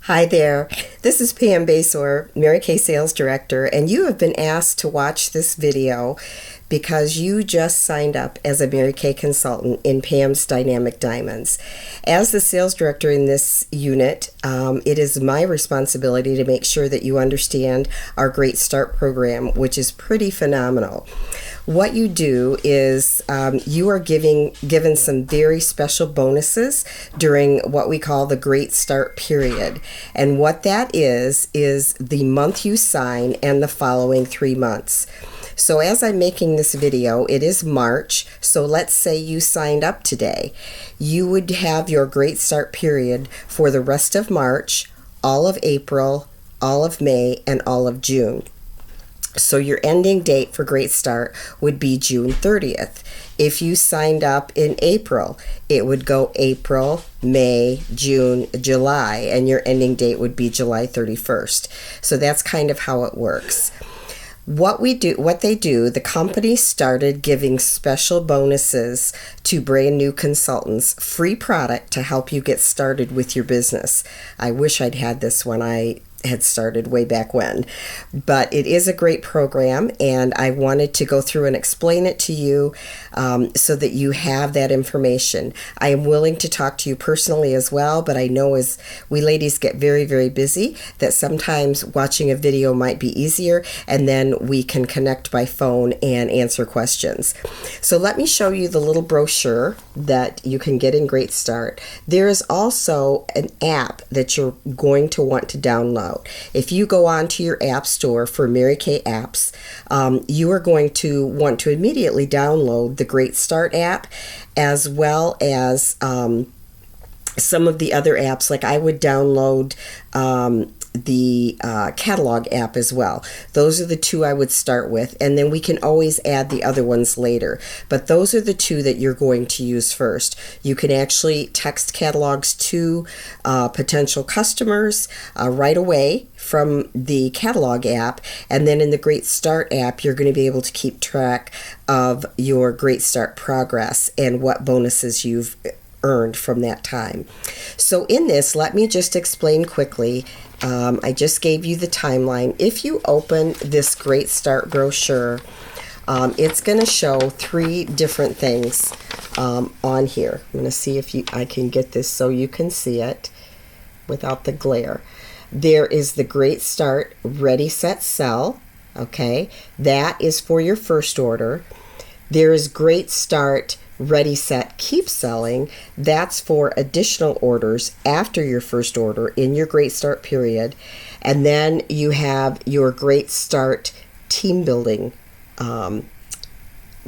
Hi there. This is Pam Basor, Mary Kay Sales Director, and you have been asked to watch this video because you just signed up as a Mary Kay consultant in Pam's Dynamic Diamonds. As the sales director in this unit, it is my responsibility to make sure that you understand our Great Start program, which is pretty phenomenal. What you do is you are given some very special bonuses during what we call the Great Start period. And what that is the month you sign and the following 3 months. So as I'm making this video, it is March, so let's say you signed up today. You would have your Great Start period for the rest of March, all of April, all of May, and all of June. So your ending date for Great Start would be June 30th. If you signed up in April, it would go April, May, June, July, and your ending date would be July 31st. So that's kind of how it works. What they do, the company started giving special bonuses to brand new consultants, free product to help you get started with your business. I wish I'd had this when I had started way back when, but it is a great program, and I wanted to go through and explain it to you so that you have that information. I am willing to talk to you personally as well, but I know as we ladies get very, very busy that sometimes watching a video might be easier, and then we can connect by phone and answer questions. So let me show you the little brochure that you can get in Great Start. There is also an app that you're going to want to download. If you go onto your app store for Mary Kay apps, you are going to want to immediately download the Great Start app, as well as some of the other apps. Like I would download the catalog app as well. Those are the two I would start with, and then we can always add the other ones later. But those are the two that you're going to use first. You can actually text catalogs to potential customers right away from the catalog app, and then in the Great Start app, you're going to be able to keep track of your Great Start progress and what bonuses you've earned from that time. So in this, let me just explain quickly. I just gave you the timeline. If you open this Great Start brochure, it's going to show 3 different things on here. I'm going to see if I can get this so you can see it without the glare. There is the Great Start Ready, Set, Sell. Okay, that is for your first order. There is Great Start Ready, Set, Keep Selling. That's for additional orders after your first order in your Great Start period. And then you have your Great Start Team Building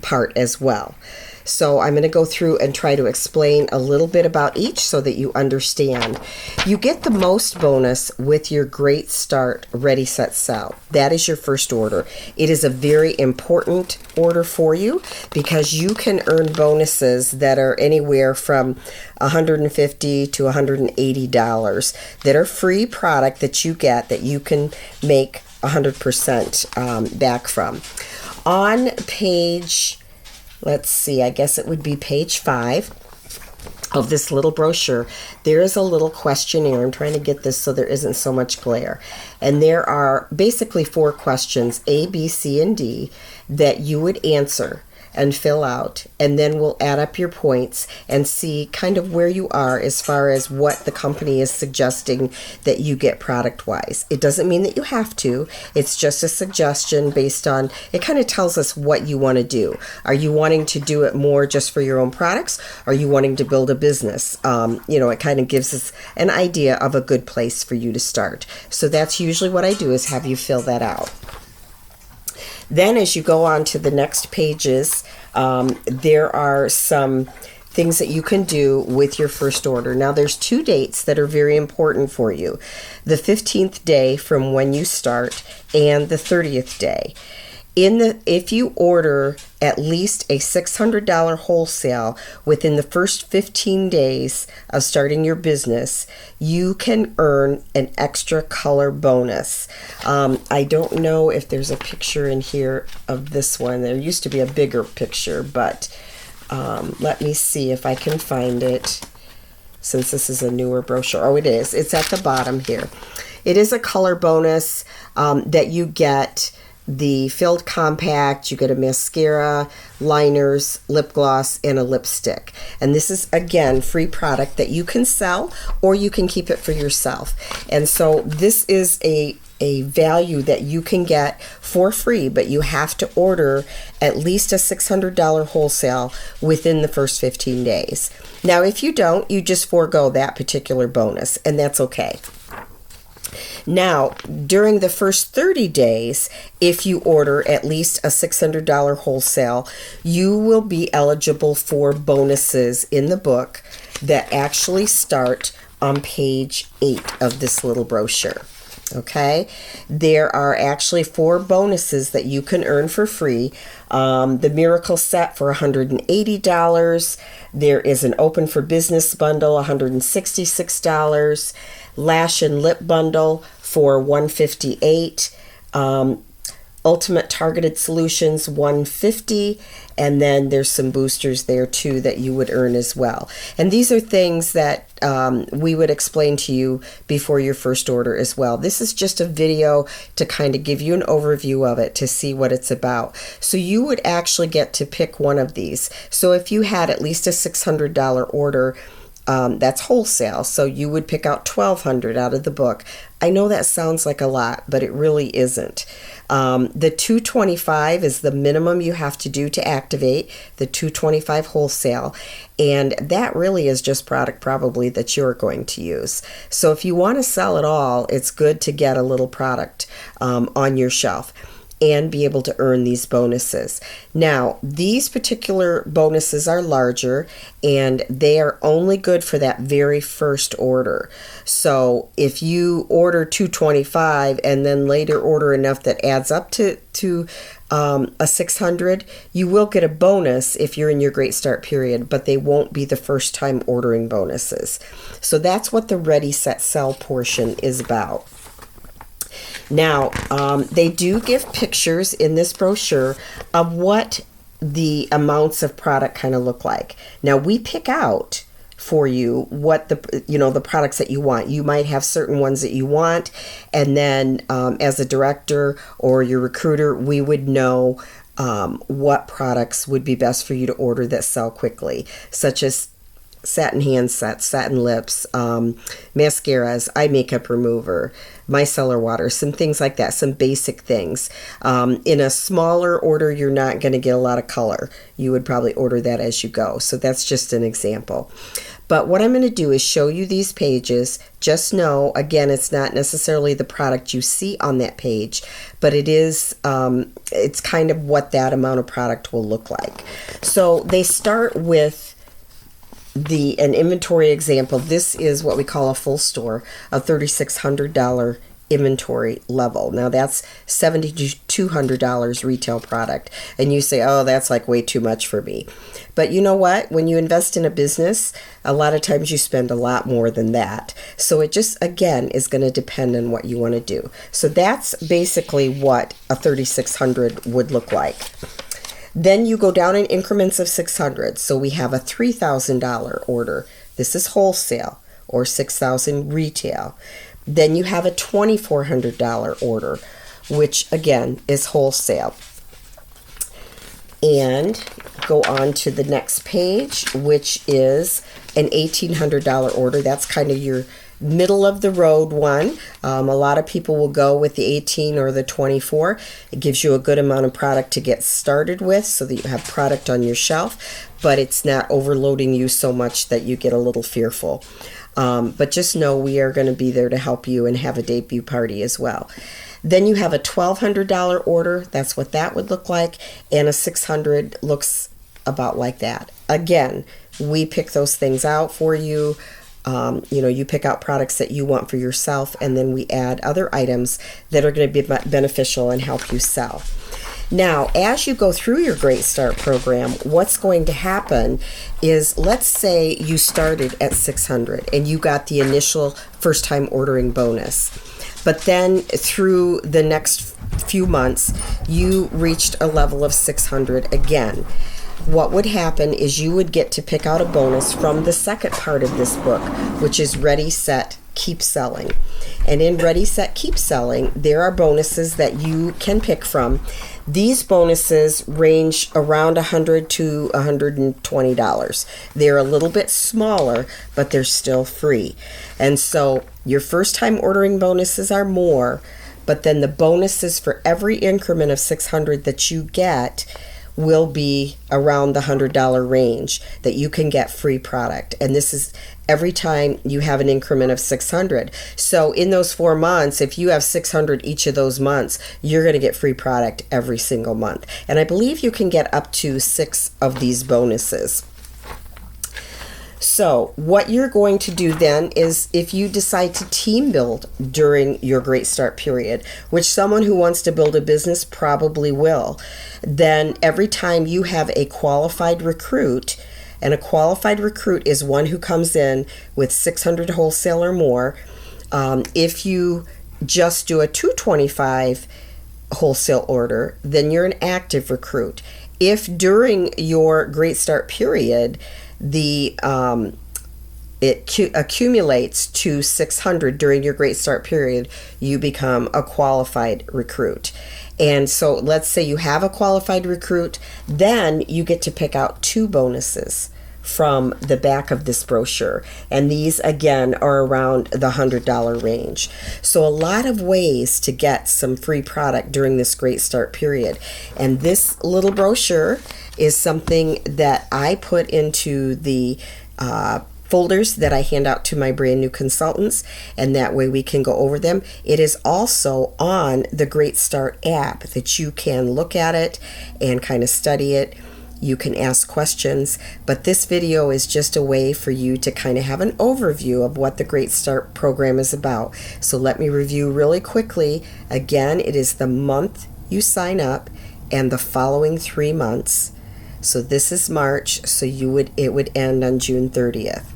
part as well. So I'm going to go through and try to explain a little bit about each so that you understand. You get the most bonus with your Great Start Ready, Set, Sell. That is your first order. It is a very important order for you because you can earn bonuses that are anywhere from $150 to $180 that are free product that you get that you can make 100% back from. On page, let's see, I guess it would be page 5 of this little brochure, there is a little questionnaire. I'm trying to get this so there isn't so much glare. And there are basically 4 questions, A, B, C, and D, that you would answer and fill out, and then we'll add up your points and see kind of where you are as far as what the company is suggesting that you get product-wise. It doesn't mean that you have to. It's just a suggestion based on, it kind of tells us what you want to do. Are you wanting to do it more just for your own products? Are you wanting to build a business? It kind of gives us an idea of a good place for you to start. So that's usually what I do, is have you fill that out. Then as you go on to the next pages, there are some things that you can do with your first order. Now there's 2 dates that are very important for you. The 15th day from when you start and the 30th day. If you order at least a $600 wholesale within the first 15 days of starting your business, you can earn an extra color bonus. I don't know if there's a picture in here of this one. There used to be a bigger picture, but let me see if I can find it. since this is a newer brochure. Oh, it is. It's at the bottom here. It is a color bonus that you get the filled compact, you get a mascara, liners, lip gloss, and a lipstick. And this is, again, free product that you can sell or you can keep it for yourself. And so this is a value that you can get for free, but you have to order at least a $600 wholesale within the first 15 days. Now, if you don't, you just forego that particular bonus, and that's okay. Now, during the first 30 days, if you order at least a $600 wholesale, you will be eligible for bonuses in the book that actually start on page 8 of this little brochure. Okay, there are actually 4 bonuses that you can earn for free. The Miracle Set for $180. There is an Open for Business bundle, $166. Lash and Lip bundle for $158. Ultimate Targeted Solutions, $150, and then there's some boosters there too that you would earn as well. And these are things that we would explain to you before your first order as well. This is just a video to kind of give you an overview of it to see what it's about. So you would actually get to pick one of these. So if you had at least a $600 order, that's wholesale, so you would pick out $1,200 out of the book. I know that sounds like a lot, but it really isn't. The $225 is the minimum you have to do to activate the $225 wholesale, and that really is just product probably that you're going to use. So if you want to sell it all, it's good to get a little product on your shelf and be able to earn these bonuses. Now, these particular bonuses are larger and they are only good for that very first order. So if you order $225 and then later order enough that adds up to a $600, you will get a bonus if you're in your Great Start period, but they won't be the first time ordering bonuses. So that's what the Ready, Set, Sell portion is about. Now, they do give pictures in this brochure of what the amounts of product kind of look like. Now, we pick out for you what the products that you want. You might have certain ones that you want, and then as a director or your recruiter, we would know what products would be best for you to order that sell quickly, such as satin hand sets, satin lips, mascaras, eye makeup remover, micellar water, some things like that, some basic things. In a smaller order, you're not going to get a lot of color. You would probably order that as you go. So that's just an example. But what I'm going to do is show you these pages. Just know, again, it's not necessarily the product you see on that page, but it is, it's kind of what that amount of product will look like. So they start with an inventory example. This is what we call a full store, a $3,600 inventory level. Now that's $7,200 retail product. And you say, oh, that's like way too much for me. But you know what? When you invest in a business, a lot of times you spend a lot more than that. So it just, again, is going to depend on what you want to do. So that's basically what a $3,600 would look like. Then you go down in increments of 600. So we have a $3,000 order. This is wholesale, or $6,000 retail. Then you have a $2,400 order, which again is wholesale. And go on to the next page, which is an $1,800 order. That's kind of your middle of the road one. A lot of people will go with the 18 or the 24. It gives you a good amount of product to get started with so that you have product on your shelf, but it's not overloading you so much that you get a little fearful. But just know we are going to be there to help you and have a debut party as well. Then you have a $1,200 order. That's what that would look like. And a $600 looks about like that. Again, we pick those things out for you. You pick out products that you want for yourself, and then we add other items that are going to be beneficial and help you sell. Now, as you go through your Great Start program, what's going to happen is, let's say you started at $600 and you got the initial first time ordering bonus. But then through the next few months, you reached a level of $600 again. what would happen is you would get to pick out a bonus from the second part of this book, which is Ready, Set, Keep Selling. And in Ready, Set, Keep Selling, there are bonuses that you can pick from. These bonuses range around $100 to $120. They're a little bit smaller, but they're still free. And so your first time ordering bonuses are more, but then the bonuses for every increment of $600 that you get will be around the $100 range that you can get free product. And this is every time you have an increment of $600. So in those 4 months, if you have $600 each of those months, you're going to get free product every single month. And I believe you can get up to 6 of these bonuses. So what you're going to do then is, if you decide to team build during your Great Start period, which someone who wants to build a business probably will, then every time you have a qualified recruit, and a qualified recruit is one who comes in with $600 wholesale or more. If you just do a $225 wholesale order, then you're an active recruit. If during your Great Start period it accumulates to $600 during your Great Start period, you become a qualified recruit. And so let's say you have a qualified recruit, then you get to pick out 2 bonuses from the back of this brochure. And these, again, are around the $100 range. So a lot of ways to get some free product during this Great Start period. And this little brochure is something that I put into the folders that I hand out to my brand new consultants, and that way we can go over them. It is also on the Great Start app that you can look at it and kind of study it. You can ask questions, but this video is just a way for you to kind of have an overview of what the Great Start program is about. So let me review really quickly. Again, it is the month you sign up and the following 3 months. So this is March, so it would end on June 30th.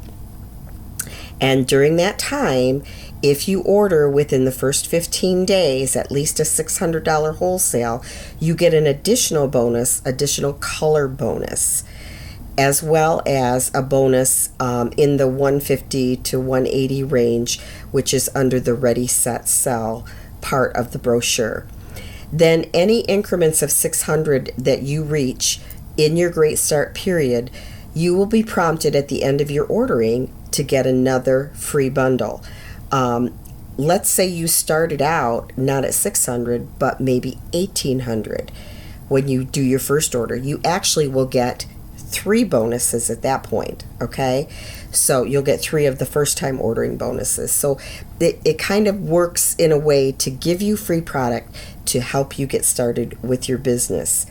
And during that time, if you order within the first 15 days at least a $600 wholesale, you get an additional bonus, additional color bonus, as well as a bonus in the $150 to $180 range, which is under the Ready, Set, Sell part of the brochure. Then any increments of $600 that you reach in your Great Start period, you will be prompted at the end of your ordering to get another free bundle. Let's say you started out not at $600, but maybe $1,800. When you do your first order, you actually will get 3 bonuses at that point, okay? So you'll get 3 of the first time ordering bonuses. So it kind of works in a way to give you free product to help you get started with your business.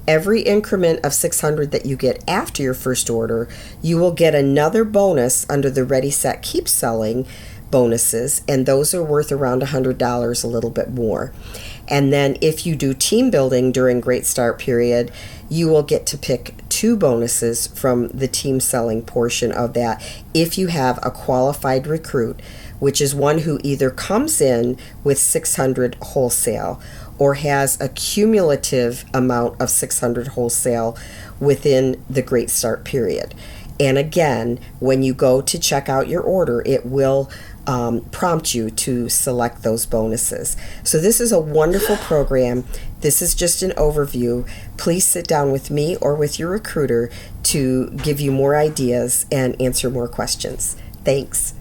Every increment of $600 that you get after your first order, you will get another bonus under the Ready, Set, Keep Selling bonuses, and those are worth around $100, a little bit more. And then if you do team building during Great Start period, you will get to pick 2 bonuses from the team selling portion of that if you have a qualified recruit, which is one who either comes in with $600 wholesale or has a cumulative amount of $600 wholesale within the Great Start period. And again, when you go to check out your order, it will prompt you to select those bonuses. So this is a wonderful program. This is just an overview. Please sit down with me or with your recruiter to give you more ideas and answer more questions. Thanks.